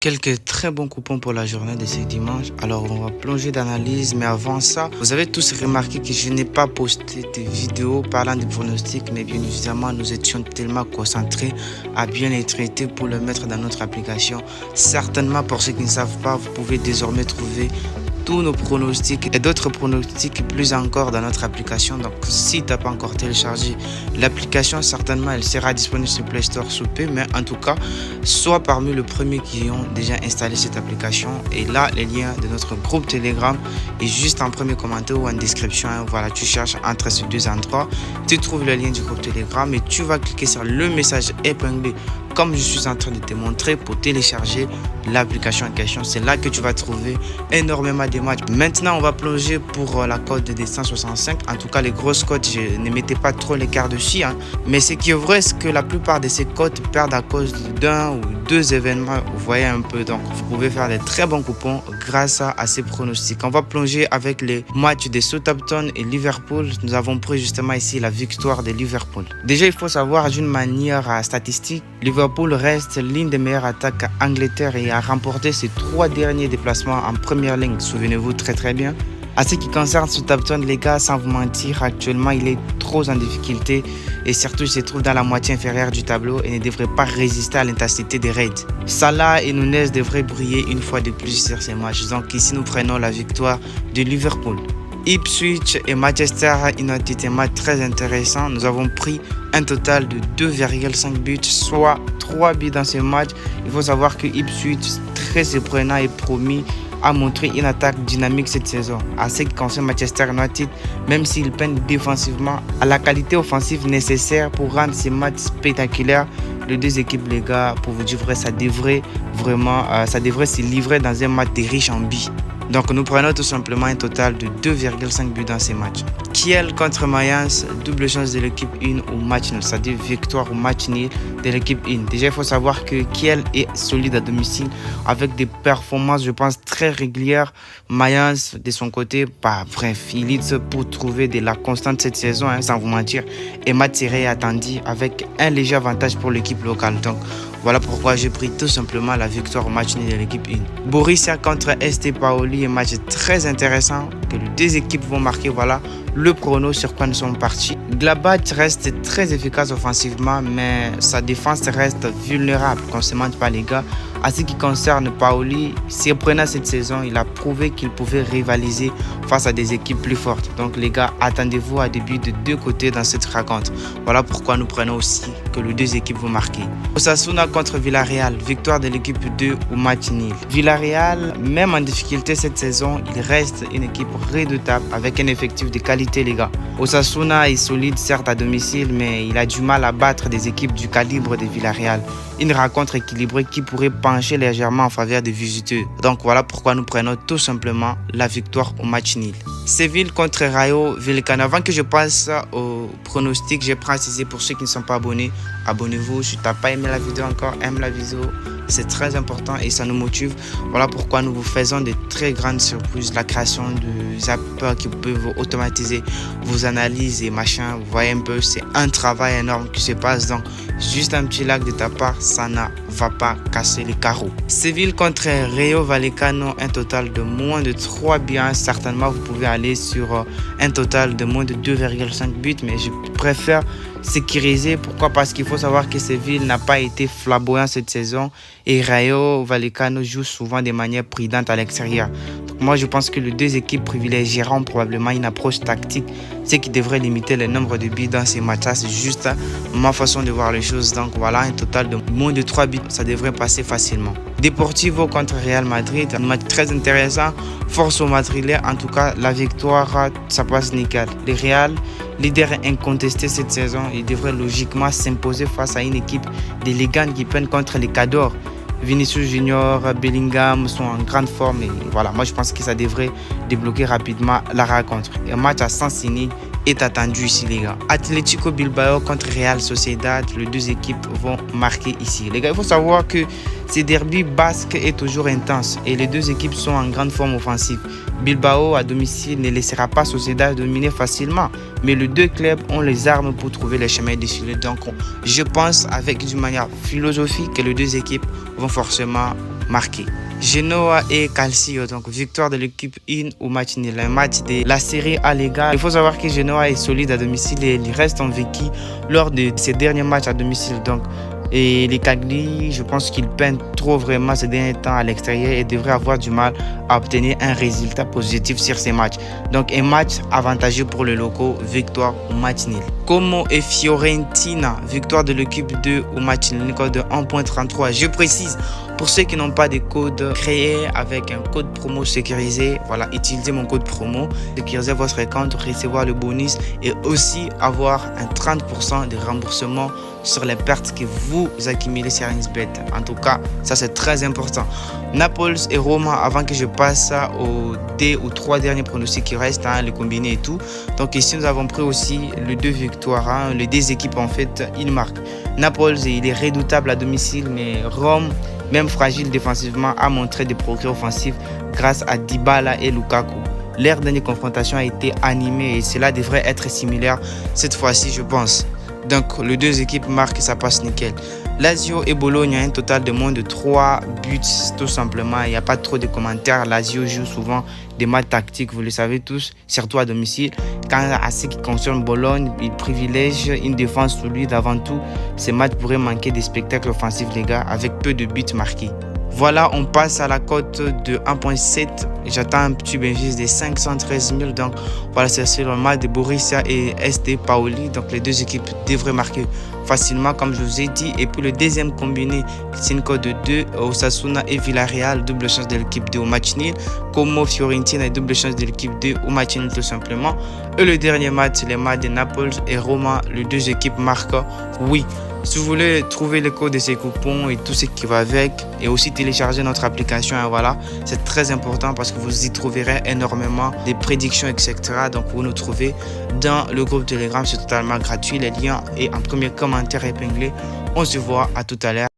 Quelques très bons coupons pour la journée de ce dimanche. Alors, on va plonger d'analyse, mais avant ça, vous avez tous remarqué que je n'ai pas posté de vidéos parlant des pronostics, mais bien évidemment, nous étions tellement concentrés à bien les traiter pour le mettre dans notre application. Certainement, pour ceux qui ne savent pas, vous pouvez désormais trouver tous nos pronostics et d'autres pronostics plus encore dans notre application. Donc si tu n'as pas encore téléchargé l'application, certainement elle sera disponible sur Play Store sous peu, mais en tout cas sois parmi les premiers qui ont déjà installé cette application. Et là, les liens de notre groupe Telegram est juste en premier commentaire ou en description. Voilà, tu cherches entre ces deux endroits, tu trouves le lien du groupe Telegram et tu vas cliquer sur le message épinglé comme je suis en train de te montrer pour télécharger l'application en question. C'est là que tu vas trouver énormément de matchs. Maintenant, on va plonger pour la cote de 165. En tout cas, les grosses cotes, je ne mettais pas trop l'écart dessus. Mais ce qui est vrai, c'est que la plupart de ces cotes perdent à cause d'un ou deux événements. Vous voyez un peu. Donc, vous pouvez faire des très bons coupons grâce à ces pronostics. On va plonger avec les matchs de Southampton et Liverpool. Nous avons pris justement ici la victoire de Liverpool. Déjà, il faut savoir d'une manière statistique, Liverpool reste l'une des meilleures attaques à Angleterre et a remporté ses 3 derniers déplacements en première ligne. Souvenez-vous très bien. À ce qui concerne Southampton, les gars, sans vous mentir, actuellement il est trop en difficulté et surtout il se trouve dans la moitié inférieure du tableau et ne devrait pas résister à l'intensité des raids. Salah et Nunez devraient briller une fois de plus sur ces matchs. Donc ici nous prenons la victoire de Liverpool. Ipswich et Manchester United, un match très intéressant. Nous avons pris un total de 2,5 buts, soit 3 buts dans ce match. Il faut savoir que Ipswich, très surprenant et promis, a montré une attaque dynamique cette saison. À ce qui concerne Manchester United, même s'ils peinent défensivement, à la qualité offensive nécessaire pour rendre ces matchs spectaculaires, les deux équipes, les gars, pour vous dire vrai, ça devrait se livrer dans un match riche en billes. Donc nous prenons tout simplement un total de 2,5 buts dans ces matchs. Kiel contre Mayence, double chance de l'équipe 1 au match nul, c'est-à-dire victoire au match nul de l'équipe 1. Déjà, il faut savoir que Kiel est solide à domicile avec des performances, je pense, très régulières. Mayence, de son côté, bref, il lutte pour trouver de la constante cette saison, sans vous mentir. Et match serré attendu avec un léger avantage pour l'équipe locale. Donc, voilà pourquoi j'ai pris tout simplement la victoire au match nul de l'équipe 1. Borussia contre ST Pauli, un match très intéressant que les deux équipes vont marquer. Voilà le prono sur quoi nous sommes partis. Gladbach reste très efficace offensivement, mais sa défense reste vulnérable. Qu'on se mente pas, les gars. À ce qui concerne Pauli, surprenant cette saison, il a prouvé qu'il pouvait rivaliser face à des équipes plus fortes. Donc les gars, attendez-vous à des buts de deux côtés dans cette rencontre. Voilà pourquoi nous prenons aussi que les deux équipes vont marquer. Osasuna contre Villarreal, victoire de l'équipe 2 au match nul. Villarreal, même en difficulté cette saison, il reste une équipe redoutable avec un effectif de qualité, les gars. Osasuna est solide certes à domicile, mais il a du mal à battre des équipes du calibre de Villarreal. Une rencontre équilibrée qui pourrait pencher légèrement en faveur des visiteurs. Donc voilà pourquoi nous prenons tout simplement la victoire au match nul. Séville contre Rayo Vallecano. Avant que je passe au pronostic, j'ai précisé pour ceux qui ne sont pas abonnés, abonnez-vous. Si tu n'as pas aimé la vidéo encore, aime la vidéo. C'est très important et ça nous motive. Voilà pourquoi nous vous faisons de très grandes surprises. La création de zappers qui peuvent automatiser vos analyses et machin. Vous voyez un peu, c'est un travail énorme qui se passe. Donc, juste un petit like de ta part, ça ne va pas casser les carreaux. Séville contre Rayo Vallecano, un total de moins de 3 buts. Certainement, vous pouvez aller sur un total de moins de 2,5 buts, mais je préfère sécuriser. Pourquoi? Parce qu'il faut savoir que Séville n'a pas été flamboyant cette saison et Rayo Vallecano joue souvent de manière prudente à l'extérieur. Donc moi, je pense que les deux équipes privilégieront probablement une approche tactique, ce qui devrait limiter le nombre de buts dans ces matchs-là. C'est juste ma façon de voir les choses. Donc voilà, un total de moins de 3 buts, ça devrait passer facilement. Deportivo contre Real Madrid, un match très intéressant. Force aux Madrilènes, en tout cas, la victoire, ça passe nickel. Le Real, leader incontesté cette saison, il devrait logiquement s'imposer face à une équipe des Ligan qui peine contre les Cadors. Vinicius Junior, Bellingham sont en grande forme et voilà, moi je pense que ça devrait débloquer rapidement la rencontre. Un match à sens unique est attendu ici les gars. Atlético Bilbao contre Real Sociedad, les deux équipes vont marquer ici. Les gars, il faut savoir que ce derby basque est toujours intense et les deux équipes sont en grande forme offensive. Bilbao à domicile ne laissera pas Sociedad dominer facilement, mais les deux clubs ont les armes pour trouver les chemins défilés. Donc je pense avec d'une manière philosophique que les deux équipes vont forcément marquer. Genoa et Calcio, donc victoire de l'équipe in au match nul, un match de la Série A les gars. Il faut savoir que Genoa est solide à domicile et il reste invaincu lors de ses derniers matchs à domicile. Donc, et les Cagliari, je pense qu'ils peinent trop vraiment ces derniers temps à l'extérieur et devraient avoir du mal à obtenir un résultat positif sur ces matchs. Donc un match avantageux pour les locaux, victoire au match nul. Como et Fiorentina, victoire de l'équipe 2 au match nul, code de 1.33. Je précise, pour ceux qui n'ont pas de code créé avec un code promo sécurisé, voilà, utilisez mon code promo, sécurisez votre compte, recevoir le bonus et aussi avoir un 30% de remboursement sur les pertes que vous accumulez sur Insbet. En tout cas, ça c'est très important. Naples et Roma, avant que je passe aux 2 ou 3 derniers pronostics qui restent, les combinés et tout. Donc ici nous avons pris aussi les deux victoires, les deux équipes en fait, ils marquent. Naples, il est redoutable à domicile, mais Rome, même fragile défensivement, a montré des progrès offensifs grâce à Dybala et Lukaku. Leur dernière confrontation a été animée et cela devrait être similaire cette fois-ci, je pense. Donc, les deux équipes marquent et ça passe nickel. Lazio et Bologne, un total de moins de 3 buts, tout simplement. Il n'y a pas trop de commentaires. Lazio joue souvent des matchs tactiques, vous le savez tous, surtout à domicile. Quand à ce qui concerne Bologne, il privilège une défense solide avant tout. Ces matchs pourraient manquer des spectacles offensifs, les gars, avec peu de buts marqués. Voilà, on passe à la cote de 1.7. J'attends un petit bénéfice de 513 000. Donc, voilà, c'est le match de Borussia et SD Pauli. Donc, les deux équipes devraient marquer facilement, comme je vous ai dit. Et puis, le deuxième combiné, c'est une cote de 2. Osasuna et Villarreal, double chance de l'équipe 2 au match nul. Como Fiorentina, double chance de l'équipe 2 au match nul, tout simplement. Et le dernier match, c'est le match de Naples et Roma. Les deux équipes marquent, oui. Si vous voulez trouver le code de ces coupons et tout ce qui va avec et aussi télécharger notre application, voilà, c'est très important parce que vous y trouverez énormément des prédictions, etc. Donc vous nous trouvez dans le groupe Telegram, c'est totalement gratuit. Les liens et en premier commentaire épinglé. On se voit à tout à l'heure.